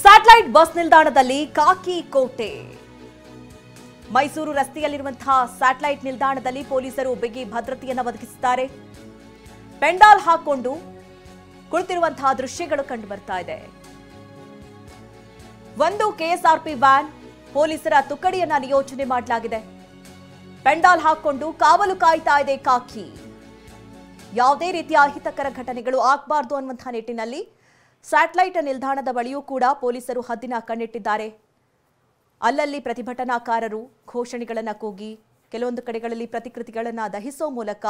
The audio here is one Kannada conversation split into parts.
ಸ್ಯಾಟಲೈಟ್ ಬಸ್ ನಿಲ್ದಾಣದಲ್ಲಿ ಕಾಕಿ ಕೋಟೆ. ಮೈಸೂರು ರಸ್ತೆಯಲ್ಲಿರುವಂತಹ ಸ್ಯಾಟಲೈಟ್ ನಿಲ್ದಾಣದಲ್ಲಿ ಪೊಲೀಸರು ಬಿಗಿ ಭದ್ರತೆಯನ್ನು ಒದಗಿಸಿದ್ದಾರೆ. ಪೆಂಡಾಲ್ ಹಾಕೊಂಡು ಕುಳಿತಿರುವಂತಹ ದೃಶ್ಯಗಳು ಕಂಡು ಬರ್ತಾ ಇದೆ. ಒಂದು ಕೆಎಸ್ಆರ್ಪಿ ವ್ಯಾನ್ ಪೊಲೀಸರ ತುಕಡಿಯನ್ನ ನಿಯೋಜನೆ ಮಾಡಲಾಗಿದೆ. ಪೆಂಡಾಲ್ ಹಾಕೊಂಡು ಕಾವಲು ಕಾಯ್ತಾ ಇದೆ ಕಾಕಿ. ಯಾವುದೇ ರೀತಿಯ ಅಹಿತಕರ ಘಟನೆಗಳು ಆಗಬಾರದು ಅನ್ನುವಂತಹ ನಿಟ್ಟಿನಲ್ಲಿ ಸ್ಯಾಟಲೈಟ್ ನಿಲ್ದಾಣದ ಬಳಿಯೂ ಕೂಡ ಪೊಲೀಸರು ಹದ್ದಿನ ಕಣ್ಣಿಟ್ಟಿದ್ದಾರೆ. ಅಲ್ಲಲ್ಲಿ ಪ್ರತಿಭಟನಾಕಾರರು ಘೋಷಣೆಗಳನ್ನು ಕೂಗಿ ಕೆಲವೊಂದು ಕಡೆಗಳಲ್ಲಿ ಪ್ರತಿಕೃತಿಗಳನ್ನು ದಹಿಸೋ ಮೂಲಕ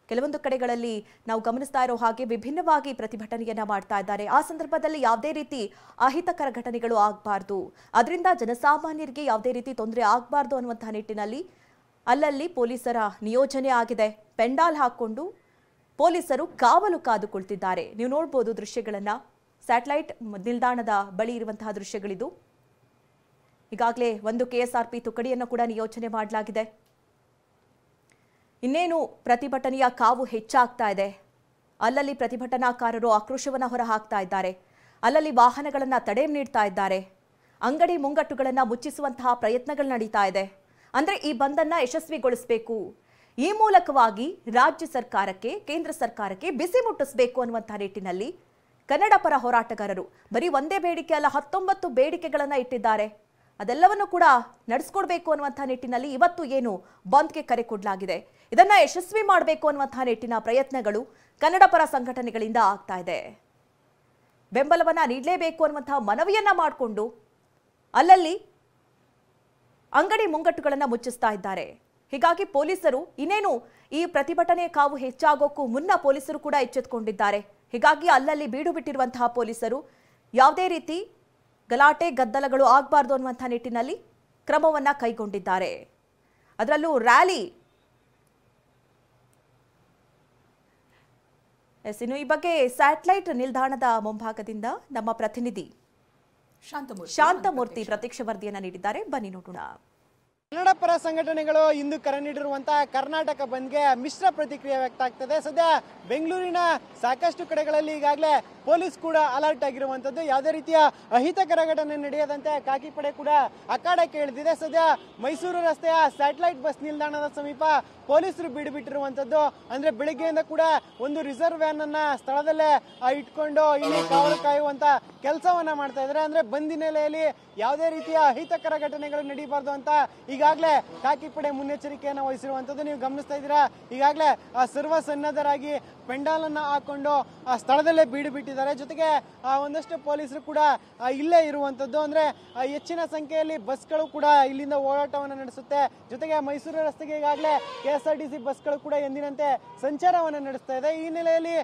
ಕೆಲವೊಂದು ಕಡೆಗಳಲ್ಲಿ ನಾವು ಗಮನಿಸ್ತಾ ಇರೋ ಹಾಗೆ ವಿಭಿನ್ನವಾಗಿ ಪ್ರತಿಭಟನೆಯನ್ನ ಮಾಡ್ತಾ ಇದ್ದಾರೆ. ಆ ಸಂದರ್ಭದಲ್ಲಿ ಯಾವುದೇ ರೀತಿ ಅಹಿತಕರ ಘಟನೆಗಳು ಆಗಬಾರ್ದು, ಅದರಿಂದ ಜನಸಾಮಾನ್ಯರಿಗೆ ಯಾವುದೇ ರೀತಿ ತೊಂದರೆ ಆಗಬಾರ್ದು ಅನ್ನುವಂತಹ ನಿಟ್ಟಿನಲ್ಲಿ ಅಲ್ಲಲ್ಲಿ ಪೊಲೀಸರ ನಿಯೋಜನೆ ಆಗಿದೆ. ಪೆಂಡಾಲ್ ಹಾಕೊಂಡು ಪೊಲೀಸರು ಕಾವಲು ಕಾದು ಕುಳಿತಿದ್ದಾರೆ. ನೀವು ನೋಡಬಹುದು ದೃಶ್ಯಗಳನ್ನ. ಸ್ಯಾಟಲೈಟ್ ನಿಲ್ದಾಣದ ಬಳಿ ಇರುವಂತಹ ದೃಶ್ಯಗಳಿದು. ಈಗಾಗಲೇ ಒಂದು ಕೆಎಸ್ಆರ್ಪಿ ತುಕಡಿಯನ್ನು ಕೂಡ ನಿಯೋಜನೆ ಮಾಡಲಾಗಿದೆ. ಇನ್ನೇನು ಪ್ರತಿಭಟನೆಯ ಕಾವು ಹೆಚ್ಚಾಗ್ತಾ ಇದೆ. ಅಲ್ಲಲ್ಲಿ ಪ್ರತಿಭಟನಾಕಾರರು ಆಕ್ರೋಶವನ್ನು ಹೊರಹಾಕ್ತಾ ಇದ್ದಾರೆ. ಅಲ್ಲಲ್ಲಿ ವಾಹನಗಳನ್ನು ತಡೆ ನೀಡ್ತಾ ಇದ್ದಾರೆ. ಅಂಗಡಿ ಮುಂಗಟ್ಟುಗಳನ್ನು ಮುಚ್ಚಿಸುವಂತಹ ಪ್ರಯತ್ನಗಳು ನಡೀತಾ ಇದೆ. ಅಂದ್ರೆ ಈ ಬಂದನ್ನ ಯಶಸ್ವಿಗೊಳಿಸಬೇಕು, ಈ ಮೂಲಕವಾಗಿ ರಾಜ್ಯ ಸರ್ಕಾರಕ್ಕೆ ಕೇಂದ್ರ ಸರ್ಕಾರಕ್ಕೆ ಬಿಸಿ ಮುಟ್ಟಿಸಬೇಕು ಅನ್ನುವಂತಹ ನಿಟ್ಟಿನಲ್ಲಿ ಕನ್ನಡ ಪರ ಹೋರಾಟಗಾರರು ಬರೀ ಒಂದೇ ಬೇಡಿಕೆ ಅಲ್ಲ 19 ಬೇಡಿಕೆಗಳನ್ನು ಇಟ್ಟಿದ್ದಾರೆ. ಅದೆಲ್ಲವನ್ನು ಕೂಡ ನಡೆಸ್ಕೊಡ್ಬೇಕು ಅನ್ನುವಂತಹ ನಿಟ್ಟಿನಲ್ಲಿ ಇವತ್ತು ಏನು ಬಂದ್ಗೆ ಕರೆ ಕೊಡಲಾಗಿದೆ, ಇದನ್ನ ಯಶಸ್ವಿ ಮಾಡಬೇಕು ಅನ್ನುವಂತಹ ನಿಟ್ಟಿನ ಪ್ರಯತ್ನಗಳು ಕನ್ನಡ ಪರ ಸಂಘಟನೆಗಳಿಂದ ಆಗ್ತಾ ಇದೆ. ಬೆಂಬಲವನ್ನ ನೀಡಲೇಬೇಕು ಅನ್ನುವಂತಹ ಮನವಿಯನ್ನ ಮಾಡಿಕೊಂಡು ಅಲ್ಲಲ್ಲಿ ಅಂಗಡಿ ಮುಂಗಟ್ಟುಗಳನ್ನು ಮುಚ್ಚಿಸ್ತಾ ಇದ್ದಾರೆ. ಹೀಗಾಗಿ ಪೊಲೀಸರು ಇನ್ನೇನು ಈ ಪ್ರತಿಭಟನೆ ಕಾವು ಹೆಚ್ಚಾಗೋಕ್ಕೂ ಮುನ್ನ ಪೊಲೀಸರು ಕೂಡ ಎಚ್ಚೆತ್ತುಕೊಂಡಿದ್ದಾರೆ. ಹೀಗಾಗಿ ಅಲ್ಲಲ್ಲಿ ಬೀಡು ಬಿಟ್ಟಿರುವಂತಹ ಪೊಲೀಸರು ಯಾವುದೇ ರೀತಿ ಗಲಾಟೆ ಗದ್ದಲಗಳು ಆಗಬಾರ್ದು ಅನ್ನುವಂತಹ ನಿಟ್ಟಿನಲ್ಲಿ ಕ್ರಮವನ್ನ ಕೈಗೊಂಡಿದ್ದಾರೆ. ಅದರಲ್ಲೂ ರ್ಯಾಲಿ ಇನ್ನು ಈ ಬಗ್ಗೆ ಸ್ಯಾಟಲೈಟ್ ನಿಲ್ದಾಣದ ಮುಂಭಾಗದಿಂದ ನಮ್ಮ ಪ್ರತಿನಿಧಿ ಶಾಂತಮೂರ್ತಿ ಪ್ರತ್ಯಕ್ಷ ವರದಿಯನ್ನ ನೀಡಿದ್ದಾರೆ. ಬನ್ನಿ ನೋಡೋಣ. ಕನ್ನಡ ಪರ ಸಂಘಟನೆಗಳು ಇಂದು ಕರೆ ನೀಡಿರುವಂತಹ ಕರ್ನಾಟಕ ಬಂದ್ಗೆ ಮಿಶ್ರ ಪ್ರತಿಕ್ರಿಯೆ ವ್ಯಕ್ತ ಆಗ್ತದೆ. ಸದ್ಯ ಬೆಂಗಳೂರಿನ ಸಾಕಷ್ಟು ಕಡೆಗಳಲ್ಲಿ ಈಗಾಗಲೇ ಪೊಲೀಸ್ ಕೂಡ ಅಲರ್ಟ್ ಆಗಿರುವಂತದ್ದು. ಯಾವುದೇ ರೀತಿಯ ಅಹಿತಕರ ಘಟನೆ ನಡೆಯದಂತೆ ಖಾಕಿ ಪಡೆ ಕೂಡ ಅಖಾಡಕ್ಕೆ ಇಳಿದಿದೆ. ಸದ್ಯ ಮೈಸೂರು ರಸ್ತೆಯ ಸ್ಯಾಟಲೈಟ್ ಬಸ್ ನಿಲ್ದಾಣದ ಸಮೀಪ ಪೊಲೀಸರು ಬೀಡು ಬಿಟ್ಟಿರುವಂತದ್ದು. ಅಂದ್ರೆ ಬೆಳಿಗ್ಗೆಯಿಂದ ಕೂಡ ಒಂದು ರಿಸರ್ವ್ ವ್ಯಾನ್ ಅನ್ನ ಸ್ಥಳದಲ್ಲೇ ಇಟ್ಕೊಂಡು ಇಲ್ಲಿ ಕಾವಲು ಕಾಯುವಂತ ಕೆಲಸವನ್ನ ಮಾಡ್ತಾ ಇದ್ದಾರೆ. ಅಂದ್ರೆ ಬಂದ್ ಹಿನ್ನೆಲೆಯಲ್ಲಿ ಯಾವುದೇ ರೀತಿಯ ಅಹಿತಕರ ಘಟನೆಗಳು ನಡೀಬಾರ್ದು ಅಂತ ಈಗಾಗಲೇ ಖಾಕಿ ಪಡೆ ಮುನ್ನೆಚ್ಚರಿಕೆಯನ್ನು ವಹಿಸಿರುವಂತದ್ದು ನೀವು ಗಮನಿಸ್ತಾ ಇದ್ದೀರಾ. ಈಗಾಗಲೇ ಸರ್ವ ಸನ್ನದ್ಧರಾಗಿ ಪೆಂಡಾಲ್ ಅನ್ನ ಹಾಕೊಂಡು ಸ್ಥಳದಲ್ಲೇ ಬೀಡು ಬಿಟ್ಟಿದ್ದಾರೆ. ಜೊತೆಗೆ ಒಂದಷ್ಟು ಪೊಲೀಸರು ಕೂಡ ಇಲ್ಲೇ ಇರುವಂತದ್ದು. ಅಂದ್ರೆ ಹೆಚ್ಚಿನ ಸಂಖ್ಯೆಯಲ್ಲಿ ಬಸ್ಗಳು ಕೂಡ ಇಲ್ಲಿಂದ ಓಡಾಟವನ್ನು ನಡೆಸುತ್ತೆ. ಜೊತೆಗೆ ಮೈಸೂರು ರಸ್ತೆಗೆ ಈಗಾಗಲೇ ಕೆಎಸ್ಆರ್ಟಿಸಿ ಬಸ್ಗಳು ಕೂಡ ಎಂದಿನಂತೆ ಸಂಚಾರವನ್ನು ನಡೆಸ್ತಾ ಇದೆ. ಈ ಹಿನ್ನೆಲೆಯಲ್ಲಿ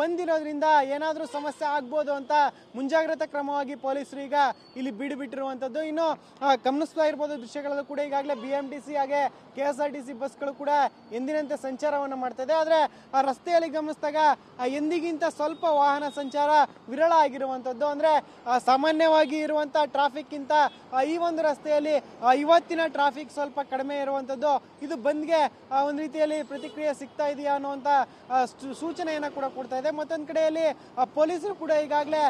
ಬಂದಿರೋದ್ರಿಂದ ಏನಾದ್ರೂ ಸಮಸ್ಯೆ ಆಗ್ಬೋದು ಅಂತ ಮುಂಜಾಗ್ರತಾ ಕ್ರಮವಾಗಿ ಪೊಲೀಸರು ಈಗ ಇಲ್ಲಿ ಬೀಡು ಬಿಟ್ಟಿರುವಂತದ್ದು. ಇನ್ನು ಗಮನಿಸ್ತಾ ಇರ್ಬೋದು ದೃಶ್ಯಗಳಲ್ಲೂ ಕೂಡ ಈಗಾಗಲೇ ಬಿಎಂಟಿಸಿ ಹಾಗೆ ಕೆಎಸ್ಆರ್ಟಿಸಿ ಬಸ್ಗಳು ಕೂಡ ಎಂದಿನಂತೆ ಸಂಚಾರವನ್ನು ಮಾಡ್ತಾ ಇದೆ. ಆದ್ರೆ ಆ ರಸ್ತೆಯಲ್ಲಿ ಗಮನಿಸಿದಾಗ ಎಂದಿಗಿಂತ ಸ್ವಲ್ಪ ವಾಹನ ಸಂಚಾರ ವಿರಳ ಆಗಿರುವಂತದ್ದು. ಅಂದ್ರೆ ಸಾಮಾನ್ಯವಾಗಿ ಇರುವಂತಹ ಟ್ರಾಫಿಕ್ ಗಿಂತ ಈ ಒಂದು ರಸ್ತೆಯಲ್ಲಿ ಇವತ್ತಿನ ಟ್ರಾಫಿಕ್ ಸ್ವಲ್ಪ ಕಡಿಮೆ ಇರುವಂತದ್ದು. ಇದು ಬಂದ್ಗೆ ಒಂದು ರೀತಿಯಲ್ಲಿ ಪ್ರತಿಕ್ರಿಯೆ ಸಿಗ್ತಾ ಇದೆಯಾ ಅನ್ನುವಂತ ಸೂಚನೆಯನ್ನ ಕೂಡ ಕೊಡ್ತಾ ಇದೆ. ಮತ್ತೊಂದು ಕಡೆಯಲ್ಲಿ ಪೊಲೀಸರು ಕೂಡ ಈಗಾಗಲೇ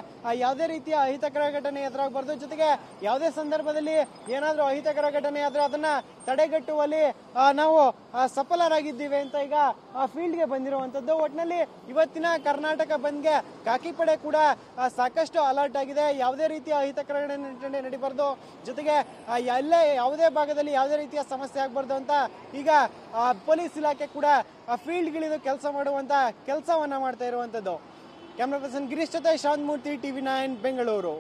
ಯಾವುದೇ ರೀತಿಯ ಅಹಿತಕರ ಘಟನೆ ಎದುರಾಗಬಾರ್ದು, ಜೊತೆಗೆ ಯಾವುದೇ ಸಂದರ್ಭದಲ್ಲಿ ಏನಾದ್ರೂ ಅಹಿತಕರ ಘಟನೆ ಆದ್ರೆ ಅದನ್ನ ತಡೆಗಟ್ಟುವಲ್ಲಿ ನಾವು ಸಫಲರಾಗಿದ್ದೀವಿ ಅಂತ ಈಗ ಫೀಲ್ಡ್ಗೆ ಬಂದಿರುವಂತದ್ದು. ಒಟ್ಟಿನಲ್ಲಿ ಇವತ್ತಿನ ಕರ್ನಾಟಕ ಬಂದ್ಗೆ ಖಾಕಿ ಪಡೆ ಕೂಡ ಸಾಕಷ್ಟು ಅಲರ್ಟ್ ಆಗಿದೆ. ಯಾವುದೇ ರೀತಿಯ ಅಹಿತಕರ ಘಟನೆ ನಡೀಬಾರ್ದು, ಜೊತೆಗೆ ಎಲ್ಲೇ ಯಾವುದೇ ಭಾಗದಲ್ಲಿ ಯಾವುದೇ ರೀತಿಯ ಸಮಸ್ಯೆ ಆಗಬಾರ್ದು ಅಂತ ಈಗ ಪೊಲೀಸ್ ಇಲಾಖೆ ಕೂಡ ಫೀಲ್ಡ್ಗಿಳಿದು ಕೆಲಸ ಮಾಡುವಂತ ಕೆಲಸವನ್ನ ಮಾಡ್ತಾ ಇರುವಂತದ್ದು. ಕ್ಯಾಮ್ರಾ ಪರ್ಸನ್ ಗಿರೀಶ್ ಜೊತೆ ಶಾಂತಮೂರ್ತಿ, ಟಿವಿ9 ಬೆಂಗಳೂರು.